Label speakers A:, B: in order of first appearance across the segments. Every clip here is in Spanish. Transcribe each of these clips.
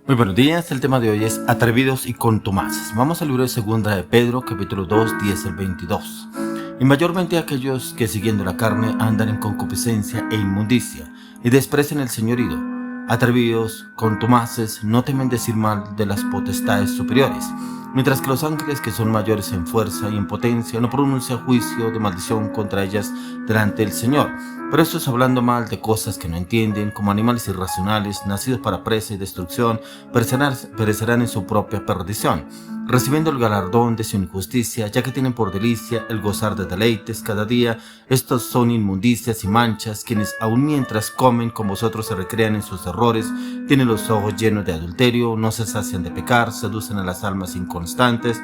A: Muy buenos días, el tema de hoy es atrevidos y contumaces. Vamos al libro de Segunda de Pedro, capítulo 2, 10 al 22. Y mayormente aquellos que siguiendo la carne andan en concupiscencia e inmundicia, y desprecian el señorío. Atrevidos, contumaces, no temen decir mal de las potestades superiores, mientras que los ángeles que son mayores en fuerza y en potencia no pronuncian juicio de maldición contra ellas delante del Señor. Pero estos hablando mal de cosas que no entienden, como animales irracionales, nacidos para presa y destrucción, perecerán en su propia perdición, recibiendo el galardón de su injusticia, ya que tienen por delicia el gozar de deleites cada día. Estos son inmundicias y manchas, quienes aun mientras comen con vosotros se recrean en sus errores, tienen los ojos llenos de adulterio, no se sacian de pecar, seducen a las almas inconstantes,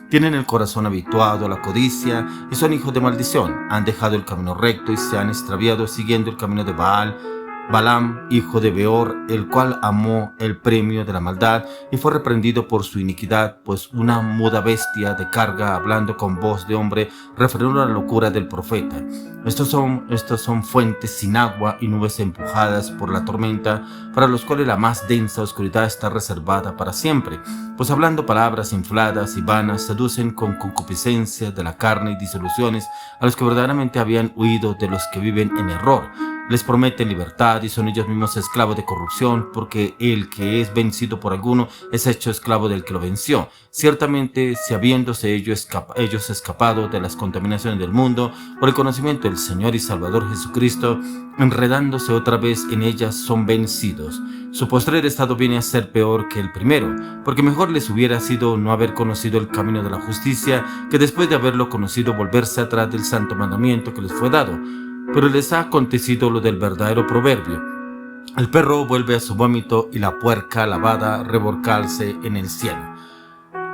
A: tienen el corazón habituado a la codicia y son hijos de maldición. Han dejado el camino recto y se han extraviado siguiendo el camino de Balaam, hijo de Beor, el cual amó el premio de la maldad y fue reprendido por su iniquidad, pues una muda bestia de carga, hablando con voz de hombre, refirió la locura del profeta. Estos son fuentes sin agua y nubes empujadas por la tormenta, para los cuales la más densa oscuridad está reservada para siempre, pues hablando palabras infladas y vanas, seducen con concupiscencia de la carne y disoluciones a los que verdaderamente habían huido de los que viven en error. Les prometen libertad y son ellos mismos esclavos de corrupción, porque el que es vencido por alguno es hecho esclavo del que lo venció. Ciertamente, si habiéndose ellos escapado de las contaminaciones del mundo por el conocimiento del Señor y Salvador Jesucristo, enredándose otra vez en ellas, son vencidos. Su postrer estado viene a ser peor que el primero, porque mejor les hubiera sido no haber conocido el camino de la justicia, que después de haberlo conocido volverse atrás del santo mandamiento que les fue dado. Pero les ha acontecido lo del verdadero proverbio: el perro vuelve a su vómito y la puerca lavada revolcarse en el cielo.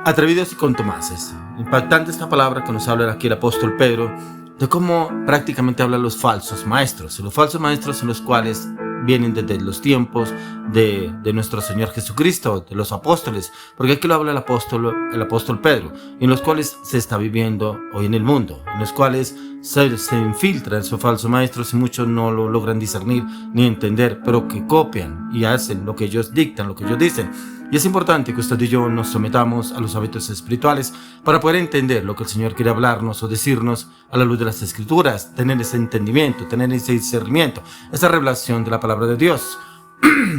A: Atrevidos y contumaces. Impactante esta palabra que nos habla aquí el apóstol Pedro, de cómo prácticamente hablan los falsos maestros. Los falsos maestros son los cuales vienen desde los tiempos de nuestro Señor Jesucristo, de los apóstoles, porque aquí lo habla el apóstol Pedro, en los cuales se está viviendo hoy en el mundo, en los cuales se infiltran esos falsos maestros y muchos no lo logran discernir ni entender, pero que copian y hacen lo que ellos dictan, lo que ellos dicen. Y es importante que usted y yo nos sometamos a los hábitos espirituales para poder entender lo que el Señor quiere hablarnos o decirnos a la luz de las Escrituras, tener ese entendimiento, tener ese discernimiento, esa revelación de la palabra de Dios.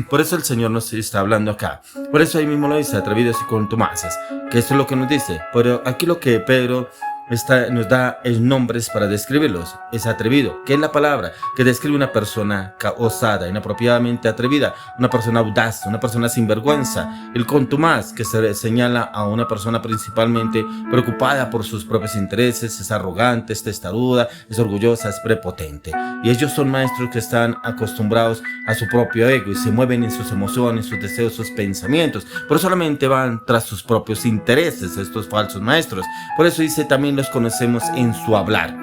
A: Por eso el Señor nos está hablando acá. Por eso ahí mismo lo dice, atrevidos y contumaces, que esto es lo que nos dice. Pero aquí lo que Pedro nos da nombres para describirlos. Es atrevido, que es la palabra que describe una persona osada, inapropiadamente atrevida, una persona audaz, una persona sin vergüenza. El contumaz, que se señala a una persona principalmente preocupada por sus propios intereses, es arrogante, es testaruda, es orgullosa, es prepotente. Y ellos son maestros que están acostumbrados a su propio ego y se mueven en sus emociones, sus deseos, sus pensamientos, pero solamente van tras sus propios intereses, estos falsos maestros. Por eso dice también los conocemos en su hablar,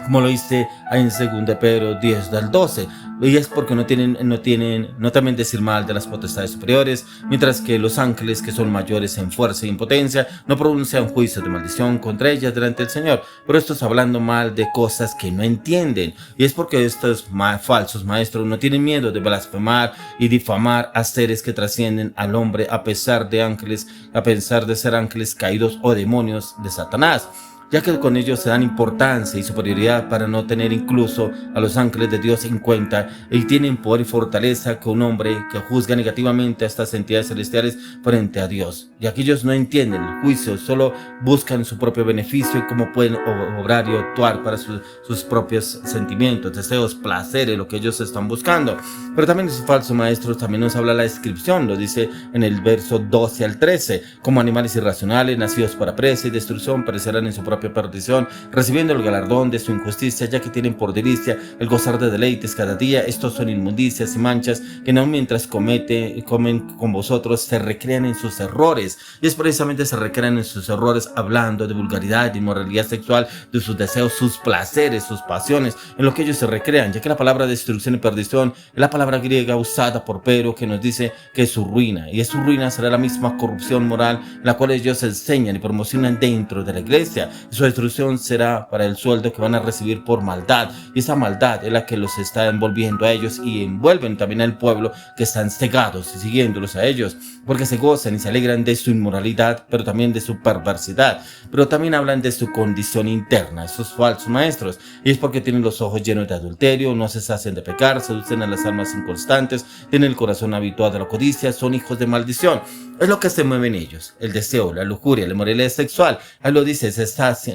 A: como lo dice ahí en 2 Pedro 10 del 12, y es porque no temen decir mal de las potestades superiores, mientras que los ángeles que son mayores en fuerza y en potencia no pronuncian juicio de maldición contra ellas delante del Señor. Pero estos hablando mal de cosas que no entienden, y es porque estos falsos maestros no tienen miedo de blasfemar y difamar a seres que trascienden al hombre, a pesar de ser ángeles caídos o demonios de Satanás, ya que con ellos se dan importancia y superioridad para no tener incluso a los ángeles de Dios en cuenta, y tienen poder y fortaleza que un hombre que juzga negativamente a estas entidades celestiales frente a Dios. Y aquellos no entienden el juicio, solo buscan su propio beneficio y cómo pueden obrar y actuar para sus propios sentimientos, deseos, placeres, lo que ellos están buscando. Pero también esos falsos maestros, también nos habla la descripción, lo dice en el verso 12 al 13, como animales irracionales, nacidos para presa y destrucción, perecerán en su propia perdición, recibiendo el galardón de su injusticia, ya que tienen por delicia el gozar de deleites cada día. Estos son inmundicias y manchas, que no mientras comen con vosotros se recrean en sus errores. Y es precisamente se recrean en sus errores hablando de vulgaridad, de inmoralidad sexual, de sus deseos, sus placeres, sus pasiones, en lo que ellos se recrean, ya que la palabra destrucción y perdición es la palabra griega usada por Pedro, que nos dice que es su ruina, y es su ruina será la misma corrupción moral la cual ellos enseñan y promocionan dentro de la iglesia. Su destrucción será para el sueldo que van a recibir por maldad. Y esa maldad es la que los está envolviendo a ellos y envuelven también al pueblo que están cegados y siguiéndolos a ellos, porque se gozan y se alegran de su inmoralidad, pero también de su perversidad. Pero también hablan de su condición interna, esos falsos maestros. Y es porque tienen los ojos llenos de adulterio, no se sacian de pecar, seducen a las almas inconstantes, tienen el corazón habituado a la codicia, son hijos de maldición. Es lo que se mueve en ellos, el deseo, la lujuria, la inmoralidad sexual. Él lo dice,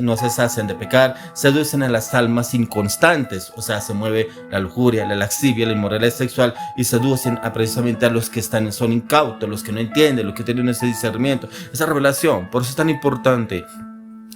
A: no se sacian de pecar, seducen a las almas inconstantes, o sea, se mueve la lujuria, la lascivia, la inmoralidad sexual y seducen precisamente a los que son incautos, los que no entienden, los que tienen ese discernimiento, esa revelación. Por eso es tan importante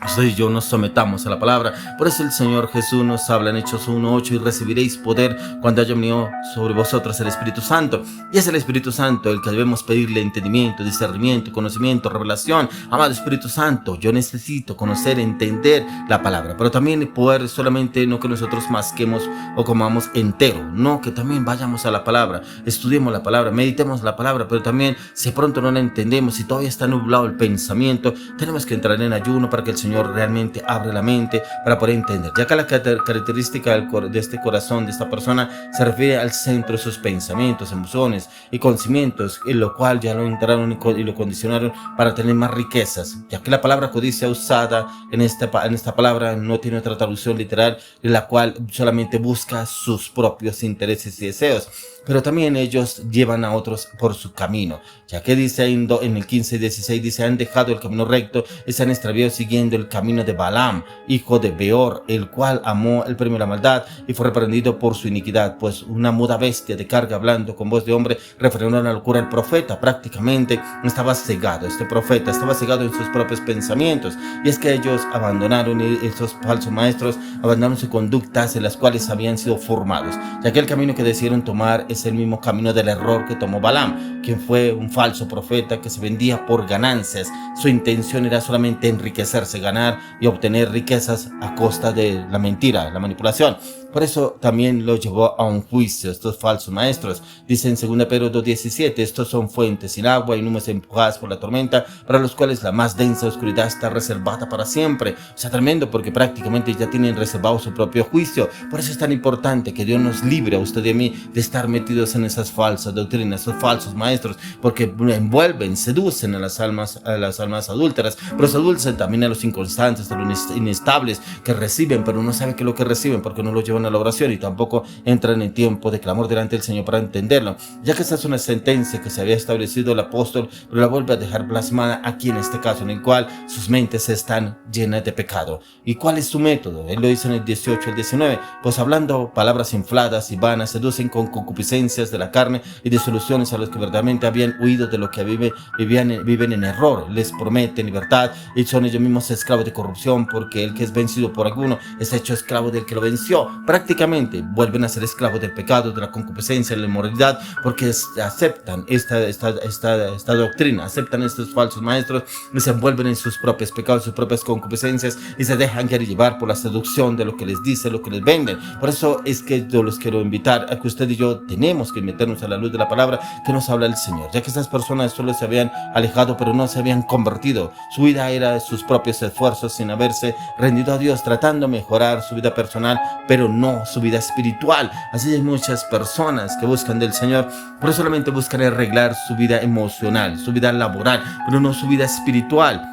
A: usted y yo nos sometamos a la palabra. Por eso el Señor Jesús nos habla en Hechos 1:8: y recibiréis poder cuando haya venido sobre vosotros el Espíritu Santo. Y es el Espíritu Santo el que debemos pedirle entendimiento, discernimiento, conocimiento, revelación. Amado Espíritu Santo, yo necesito conocer, entender la palabra, pero también poder solamente no que nosotros masquemos o comamos entero, no, que también vayamos a la palabra, estudiemos la palabra, meditemos la palabra, pero también si pronto no la entendemos, si todavía está nublado el pensamiento, tenemos que entrar en ayuno para que el Señor realmente abre la mente para poder entender, ya que la característica de este corazón, de esta persona, se refiere al centro de sus pensamientos, emociones y conocimientos, en lo cual ya lo entraron y lo condicionaron para tener más riquezas, ya que la palabra codicia usada en esta palabra no tiene otra traducción literal, en la cual solamente busca sus propios intereses y deseos. Pero también ellos llevan a otros por su camino, ya que dice en el 15:16, dice: han dejado el camino recto y se han extraviado siguiendo el camino de Balaam, hijo de Beor, el cual amó el premio de la maldad y fue reprendido por su iniquidad, pues una muda bestia de carga hablando con voz de hombre refrenó la locura del profeta. Prácticamente estaba cegado, este profeta estaba cegado en sus propios pensamientos, y es que ellos abandonaron, esos falsos maestros abandonaron sus conductas en las cuales habían sido formados, ya que el camino que decidieron tomar es el mismo camino del error que tomó Balaam, quien fue un falso profeta que se vendía por ganancias. Su intención era solamente enriquecerse, ganar y obtener riquezas a costa de la mentira, la manipulación. Por eso también lo llevó a un juicio estos falsos maestros. Dice en 2 Pedro 2:17: estos son fuentes sin agua y nubes empujadas por la tormenta, para los cuales la más densa oscuridad está reservada para siempre. O sea, tremendo, porque prácticamente ya tienen reservado su propio juicio. Por eso es tan importante que Dios nos libre a usted y a mí de estar metidos en esas falsas doctrinas, esos falsos maestros, porque envuelven, seducen a las almas adúlteras, pero seducen también a los inconstantes, a los inestables, que reciben pero no saben qué es lo que reciben, porque no lo llevan a la oración y tampoco entran en tiempo de clamor delante del Señor para entenderlo, ya que esa es una sentencia que se había establecido el apóstol, pero la vuelve a dejar plasmada aquí en este caso, en el cual sus mentes están llenas de pecado. ¿Y cuál es su método? Él lo dice en el 18 al 19: pues hablando palabras infladas y vanas, seducen con concupiscencias de la carne y disoluciones a los que verdaderamente habían huido de lo que viven en error. Les prometen libertad y son ellos mismos esclavos de corrupción, porque el que es vencido por alguno es hecho esclavo del que lo venció. Prácticamente vuelven a ser esclavos del pecado, de la concupiscencia, de la inmoralidad, porque aceptan esta doctrina, aceptan estos falsos maestros y se envuelven en sus propios pecados, sus propias concupiscencias, y se dejan querer llevar por la seducción de lo que les dice, lo que les venden. Por eso es que yo los quiero invitar a que usted y yo tenemos que meternos a la luz de la palabra que nos habla el Señor, ya que estas personas solo se habían alejado pero no se habían convertido. Su vida era de sus propios esfuerzos, sin haberse rendido a Dios, tratando de mejorar su vida personal, pero no su vida espiritual. Así hay muchas personas que buscan del Señor, pero solamente buscan arreglar su vida emocional, su vida laboral, pero no su vida espiritual.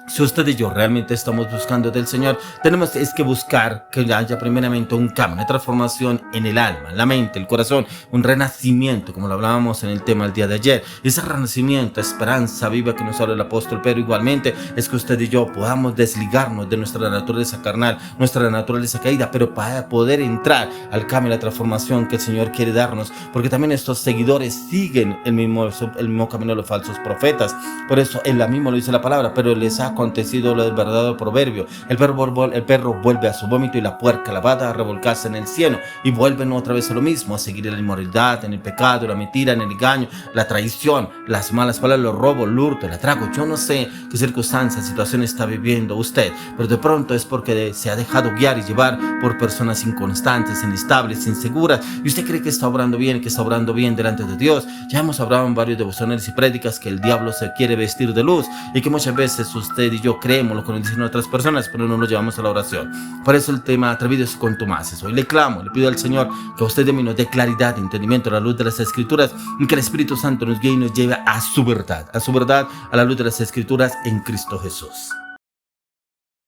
A: Si usted y yo realmente estamos buscando del Señor, tenemos que buscar que haya primeramente un cambio, una transformación en el alma, la mente, el corazón, un renacimiento, como lo hablábamos en el tema el día de ayer. Ese renacimiento, esperanza viva que nos habla el apóstol Pedro, igualmente es que usted y yo podamos desligarnos de nuestra naturaleza carnal, nuestra naturaleza caída, pero para poder entrar al cambio y la transformación que el Señor quiere darnos, porque también estos seguidores siguen el mismo camino de los falsos profetas. Por eso él mismo lo dice la palabra: pero les ha acontecido lo del verdadero proverbio: el perro vuelve a su vómito y la puerca lavada a revolcarse en el cieno, y vuelven otra vez a lo mismo, a seguir en la inmoralidad, en el pecado, la mentira, en el engaño, la traición, las malas palabras, los robos, el hurto, el atraco. Yo no sé qué circunstancias, situación está viviendo usted, pero de pronto es porque se ha dejado guiar y llevar por personas inconstantes, inestables, inseguras, y usted cree que está obrando bien, delante de Dios. Ya hemos hablado en varios devocionales y prédicas que el diablo se quiere vestir de luz, y que muchas veces usted usted y yo creemos lo que nos dicen otras personas, pero no lo llevamos a la oración. Por eso el tema atrevidos y contumaces. Hoy le clamo, le pido al Señor que a usted de mí nos dé claridad, entendimiento a la luz de las Escrituras, y que el Espíritu Santo nos guíe y nos lleve a su verdad, a la luz de las Escrituras en Cristo Jesús.